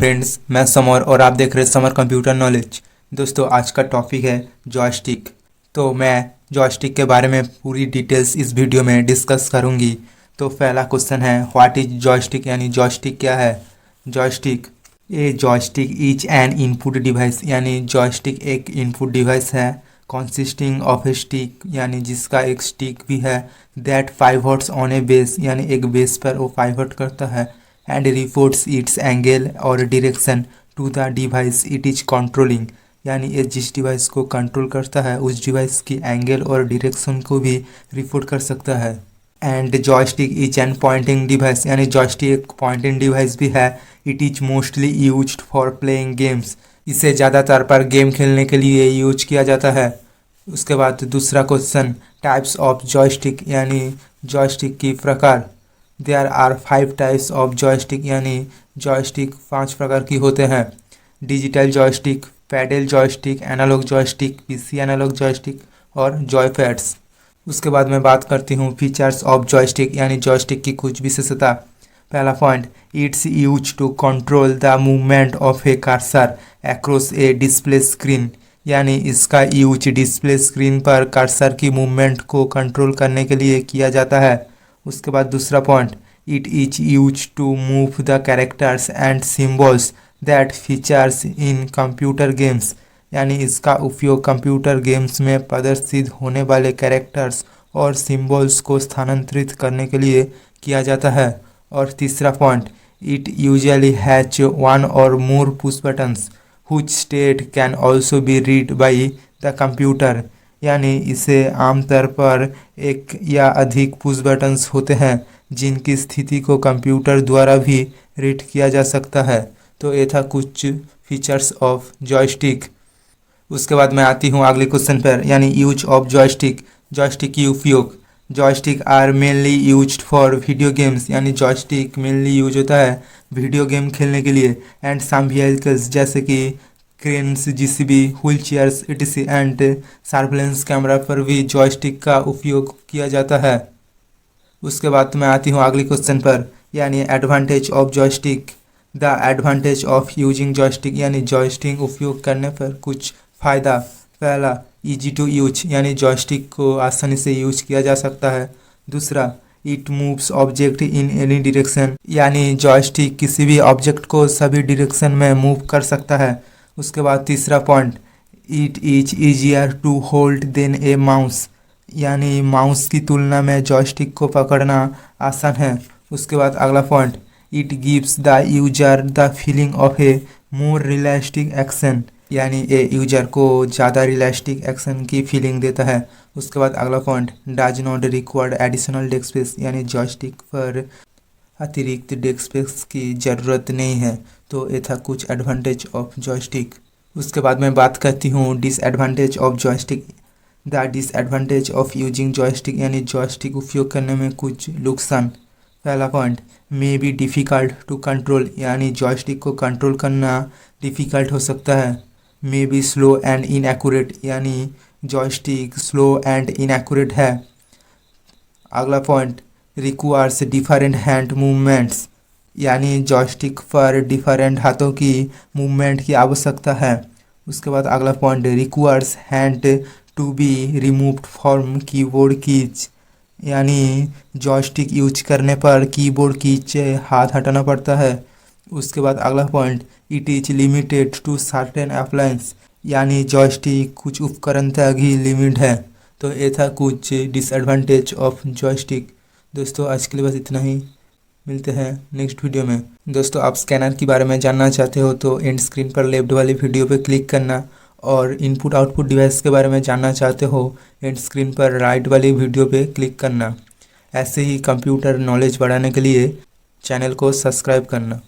Friends, मैं summer और आप देख रहे हैं समर कंप्यूटर नॉलेज। दोस्तों, आज का टॉपिक है जॉयस्टिक। तो मैं जॉयस्टिक के बारे में पूरी डिटेल्स इस वीडियो में डिस्कस करूंगी। तो पहला क्वेश्चन है, व्हाट इज जॉयस्टिक, यानी जॉयस्टिक क्या है। Joystick is an input device, यानी जॉयस्टिक एक इनपुट डिवाइस है कॉन्सिस्टिंग ऑफ ए स्टिक, यानी जिसका एक स्टिक भी है, that pivots on a base, यानी एक बेस पर वो पाइवोट करता है, एंड रिपोर्ट्स इट्स एंगल और direction to the device it is controlling, यानी ये जिस डिवाइस को कंट्रोल करता है उस डिवाइस की एंगल और डायरेक्शन को भी रिपोर्ट कर सकता है। And joystick is N pointing device, यानी जॉयस्टिक एक पॉइंटिंग डिवाइस भी है। It is mostly used for playing games, इसे ज़्यादातर पर गेम खेलने के लिए यूज किया जाता है। उसके बाद दूसरा क्वेश्चन, टाइप्स ऑफ जॉयस्टिक, यानी जॉयस्टिक की प्रकार। There are 5 types of joystick, यानी जॉयस्टिक 5 प्रकार की होते हैं। Digital joystick, paddle joystick, analog joystick, PC analog joystick और जॉयपैड्स। उसके बाद मैं बात करती हूँ फीचर्स ऑफ जॉयस्टिक, यानी जॉयस्टिक की कुछ विशेषता। पहला point, it's use to control the movement of a cursor across a display screen, यानी इसका यूज डिस्प्ले स्क्रीन पर कर्सर की मूवमेंट को कंट्रोल करने के लिए किया जाता है। उसके बाद दूसरा point, it is use to move the characters and symbols that features in computer games, यानी इसका उपयोग कंप्यूटर गेम्स में प्रदर्शित होने वाले कैरेक्टर्स और सिम्बल्स को स्थानांतरित करने के लिए किया जाता है। और तीसरा point, it usually has one or more push buttons which state can also be read by the computer, यानी इसे आमतौर पर एक या अधिक पुश बटन्स होते हैं जिनकी स्थिति को कंप्यूटर द्वारा भी रीड किया जा सकता है। तो ये था कुछ फीचर्स ऑफ जॉयस्टिक। उसके बाद मैं आती हूँ अगले क्वेश्चन पर, यानी यूज ऑफ जॉयस्टिक, जॉयस्टिक की उपयोग। Joystick are mainly used for video games, यानी जॉयस्टिक मेनली यूज होता है वीडियो गेम खेलने के लिए। एंड सम व्हीकल्स जैसे कि cranes, GCB, wheel chairs etc and surveillance camera पर भी जॉयस्टिक का उपयोग किया जाता है। उसके बाद मैं आती हूँ अगले क्वेश्चन पर, यानी advantage of joystick. The advantage of using joystick, यानी जॉयस्टिक उपयोग करने पर कुछ फ़ायदा। पहला, इजी टू यूज, यानी जॉयस्टिक को आसानी से यूज किया जा सकता है। दूसरा, it moves object in any direction, यानी जॉयस्टिक किसी भी ऑब्जेक्ट को सभी डायरेक्शन में मूव कर सकता है। उसके बाद तीसरा point, it is easier to hold than a mouse, यानी माउस की तुलना में जॉयस्टिक को पकड़ना आसान है। उसके बाद अगला point, it gives the user the feeling of A more realistic action, यानी ये यूजर को ज़्यादा रियलिस्टिक एक्शन की फीलिंग देता है। उसके बाद अगला point, does not require additional desk space, यानी जॉयस्टिक पर अतिरिक्त डेस्क स्पेस की ज़रूरत नहीं है। तो ये था कुछ एडवांटेज ऑफ जॉयस्टिक। उसके बाद मैं बात करती हूँ disadvantage of joystick. The disadvantage of using joystick, यानी जॉयस्टिक उपयोग करने में कुछ नुकसान। पहला point, may be difficult to control, यानी जॉयस्टिक को कंट्रोल करना डिफ़िकल्ट हो सकता है। May be slow and inaccurate, यानी जॉयस्टिक स्लो एंड इनएक्यूरेट है। अगला point, requires different hand movements, यानी जॉयस्टिक पर डिफरेंट हाथों की मूवमेंट की आवश्यकता है। उसके बाद अगला point, requires hand to be removed from keyboard keys, यानी जॉयस्टिक यूज करने पर कीबोर्ड कीज से हाथ हटाना पड़ता है। उसके बाद अगला point, it is limited to certain appliance, यानी जॉयस्टिक कुछ उपकरण तक ही लिमिट है। तो ये था कुछ डिसएडवांटेज ऑफ जॉयस्टिक। दोस्तों, आज के लिए बस इतना ही, मिलते हैं नेक्स्ट वीडियो में। दोस्तों, आप स्कैनर के बारे में जानना चाहते हो तो एंड स्क्रीन पर लेफ्ट वाली वीडियो पे क्लिक करना, और इनपुट आउटपुट डिवाइस के बारे में जानना चाहते हो एंड स्क्रीन पर राइट वाली वीडियो पे क्लिक करना। ऐसे ही कंप्यूटर नॉलेज बढ़ाने के लिए चैनल को सब्सक्राइब करना।